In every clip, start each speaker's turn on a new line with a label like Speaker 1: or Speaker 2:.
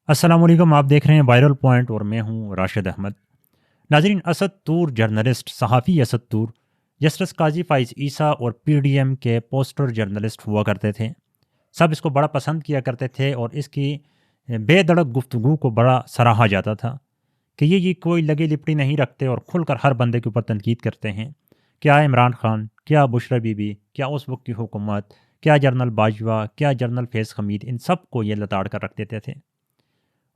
Speaker 1: अस्सलाम वालेकुम। आप देख रहे हैं वायरल पॉइंट और मैं हूं राशिद अहमद। नाजरीन, असद तूर जर्नलिस्ट सहाफ़ी असद तूर जस्टिस काजी फ़ाइज़ ईसा और पीडीएम के पोस्टर जर्नलिस्ट हुआ करते थे। सब इसको बड़ा पसंद किया करते थे और इसकी बेधड़क गुफ्तगू को बड़ा सराहा जाता था कि ये कोई लगी लिपटी नहीं रखते और खुलकर हर बंदे के ऊपर तनकीद करते हैं। क्या इमरान खान, क्या बुशरा बीबी, क्या उस वक्त की हुकूमत, क्या जनरल बाजवा, क्या जनरल फैज़ हमीद, इन सब को ये लताड़ कर रख देते थे।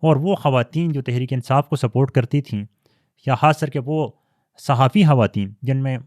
Speaker 1: और वो ख़वातीन जो तहरीक इंसाफ को सपोर्ट करती थीं, या ख़ास करके वो सहाफ़ी ख़वातीन जिनमें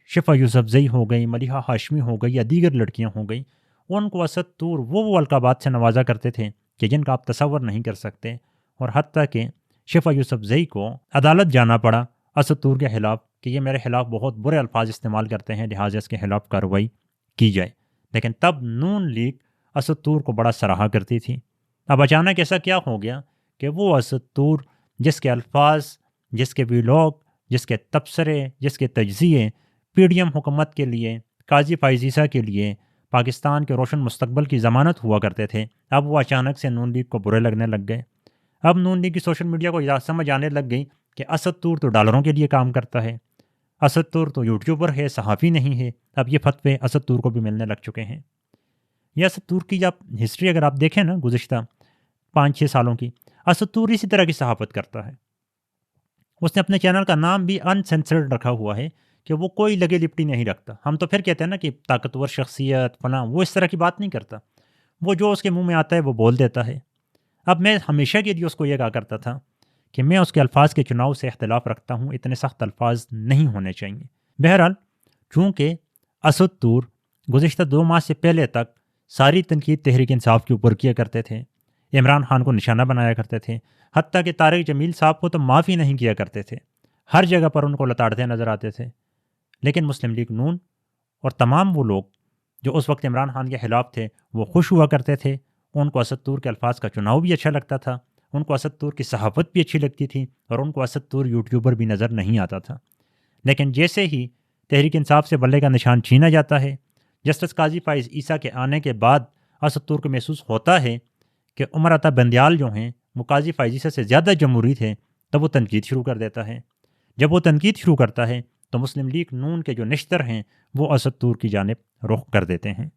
Speaker 1: शिफा यूसुफजई हो गई, मलिहा हाशमी हो गई या दीगर लड़कियां हो गई, उनको असद तूर वो अलकाबात से नवाजा करते थे कि जिनका आप तसव्वुर नहीं कर सकते। और हत्ता कि शिफा यूसुफजई को अदालत जाना पड़ा असद तूर के ख़िलाफ़ कि ये मेरे ख़िलाफ़ बहुत बुरे अल्फाज इस्तेमाल करते हैं, लिहाजा इसके ख़िलाफ़ कार्रवाई की जाए। लेकिन तब नून लीग असद तूर को बड़ा सराहा करती थी। अब अचानक ऐसा क्या हो गया कि वो असद तूर जिसके अल्फाज, जिसके वीलॉग, जिसके तबसरे, जिसके तज्ज़िये पीडीएम हुकूमत के लिए, काजी फ़ाइज़ के लिए, पाकिस्तान के रोशन मुस्तकबल की ज़मानत हुआ करते थे, अब वो अचानक से नून लीग को बुरे लगने लग गए। अब नून लीग की सोशल मीडिया को समझ आने लग गई कि असद तूर तो डॉलरों के लिए काम करता है, असद तूर तो यूट्यूबर है, सहाफ़ी नहीं है। अब ये फतवे असद तूर को भी मिलने लग चुके हैं। ये असद तूर की जब हिस्ट्री अगर आप देखें ना, गुज़िश्ता 5-6 सालों की, असद तूर इसी तरह की सहाफ़त करता है। उसने अपने चैनल का नाम भी अनसेंसर्ड रखा हुआ है कि वो कोई लगे लिपटी नहीं रखता। हम तो फिर कहते हैं ना कि ताकतवर शख्सियत फलां, वो इस तरह की बात नहीं करता। वो जो उसके मुंह में आता है वो बोल देता है। अब मैं हमेशा के लिए उसको ये कहा करता था कि मैं उसके अल्फाज के चुनाव से इख्तलाफ रखता हूँ, इतने सख्त अल्फाज नहीं होने चाहिए। बहरहाल, चूँकि असद तूर गुज़िश्ता 2 माह से पहले तक सारी तनकीद तहरीक इंसाफ के ऊपर किया करते थे, इमरान खान को निशाना बनाया करते थे, हत्ता कि तारिक जमील साहब को तो माफ़ी नहीं किया करते थे, हर जगह पर उनको लताड़ते नज़र आते थे। लेकिन मुस्लिम लीग नून और तमाम वो लोग जो उस वक्त इमरान खान के ख़िलाफ़ थे, वो खुश हुआ करते थे। उनको असद तूर के अल्फाज का चुनाव भी अच्छा लगता था, उनको असद तूर की सहाफ़त भी अच्छी लगती थी और उनको असद तूर यूट्यूबर भी नज़र नहीं आता था। लेकिन जैसे ही तहरीक इंसाफ से बल्ले का निशान छीना जाता है, जस्टिस काजी फ़ाइज़ ईसा के आने के बाद असद तूर को महसूस होता है कि उमर अता बंदियाल जो हैं वो काजी फ़ाइज़ ईसा से ज़्यादा जमहूरी थे, तब वो तनकीद शुरू कर देता है। जब वो तनकीद शुरू करता है तो मुस्लिम लीग नून के जो निश्तर हैं वो असद तूर की जानिब रुख कर देते हैं।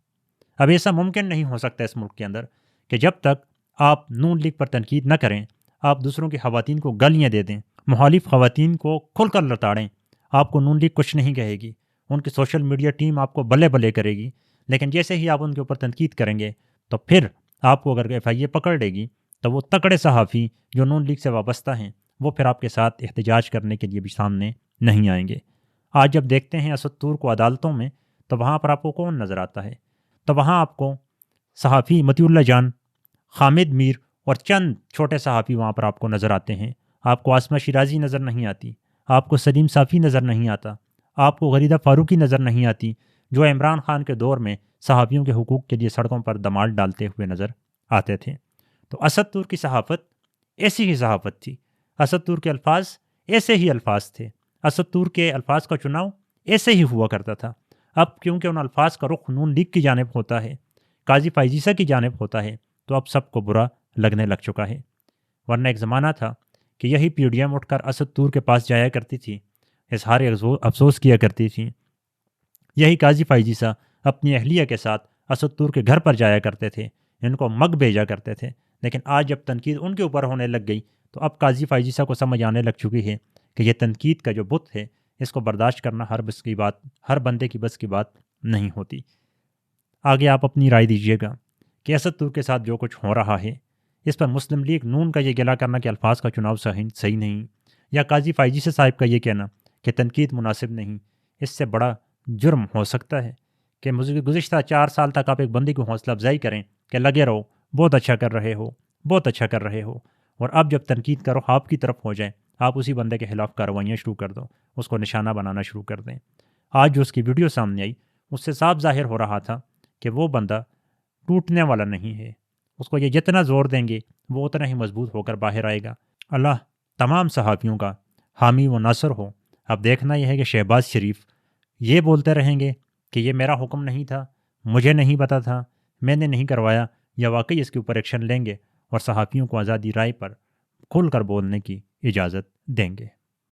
Speaker 1: अब ऐसा मुमकिन नहीं हो सकता इस मुल्क के अंदर कि जब तक आप नून लीग पर तनकीद न करें, आप दूसरों की ख़वातीन को गालियाँ दे दें, मुखालिफ ख़वातीन को खुलकर लताड़ें, आपको नून लीग कुछ नहीं कहेगी। उनकी सोशल मीडिया टीम आपको बल्ले बल्ले करेगी। लेकिन जैसे ही आप उनके ऊपर तनकीद करेंगे तो फिर आपको अगर FIA पकड़ लेगी तो वो तकड़े सहाफ़ी जो नून लीग से वाबस्ता हैं वो फिर आपके साथ एहतजाज करने के लिए भी सामने नहीं आएंगे। आज जब देखते हैं असद तूर को अदालतों में, तो वहाँ पर आपको कौन नज़र आता है? तो वहाँ आपको सहाफ़ी मतीउल्लाह जान, हामिद मीर और चंद छोटे सहाफ़ी वहाँ पर आपको नज़र आते हैं। आपको आसमा शिराजी नज़र नहीं आती, आपको सलीम साफ़ी नज़र नहीं आता, आपको गरीदा फ़ारूकी नज़र नहीं आती, जो इमरान खान के दौर में सहाफ़ियों के हुकूक़ के लिए सड़कों पर दमाल डालते हुए नज़र आते थे। तो असद तूर की सहाफ़त ऐसी ही सहाफ़त थी, असद तूर के अल्फाज ऐसे ही अल्फाज थे, असद तूर के अल्फाज का चुनाव ऐसे ही हुआ करता था। अब क्योंकि उन अल्फाज का रुख नून लीग की जानिब होता है, काजी फ़ाइज़ की जानिब होता है, तो अब सबको बुरा लगने लग चुका है। वरना एक ज़माना था कि यही पीडीएम उठकर असद तूर के पास जाया करती थी, इजहार अफसोस किया करती थी। यही काजी फ़ाइज़ अपनी अहलिया के साथ असद तूर के घर पर जाया करते थे, इनको मग भेजा करते थे। लेकिन आज जब तनकीद उनके ऊपर होने लग गई तो अब काजी फ़ाइज़ को समझ आने लग चुकी है कि यह तनकीद का जो बुत है, इसको बर्दाश्त करना हर बंदे की बस की बात नहीं होती। आगे आप अपनी राय दीजिएगा कि असद तूर के साथ जो कुछ हो रहा है, इस पर मुस्लिम लीग नून का ये गिला करना कि अल्फाज का चुनाव सही नहीं, या काजी फ़ाइज़ साहिब का ये कहना कि तनकीद मुनासिब नहीं, इससे बड़ा जुर्म हो सकता है कि मुझे गुज़िश्ता 4 साल तक आप एक बंदी की हौसला अफजाई करें कि लगे रहो, बहुत अच्छा कर रहे हो, बहुत अच्छा कर रहे हो, और अब जब तनकीद का रुख आपकी तरफ हो जाए, आप उसी बंदे के खिलाफ कार्रवाइयाँ शुरू कर दो, उसको निशाना बनाना शुरू कर दें। आज जो उसकी वीडियो सामने आई, उससे साफ ज़ाहिर हो रहा था कि वो बंदा टूटने वाला नहीं है। उसको ये जितना ज़ोर देंगे वो उतना ही मजबूत होकर बाहर आएगा। अल्लाह तमाम सहाफ़ियों का हामी व नासर हो। अब देखना यह है कि शहबाज शरीफ ये बोलते रहेंगे कि ये मेरा हुक्म नहीं था, मुझे नहीं पता था, मैंने नहीं करवाया, या वाकई इसके ऊपर एक्शन लेंगे اور صحافیوں کو آزادی رائے پر کھل کر بولنے کی اجازت دیں گے۔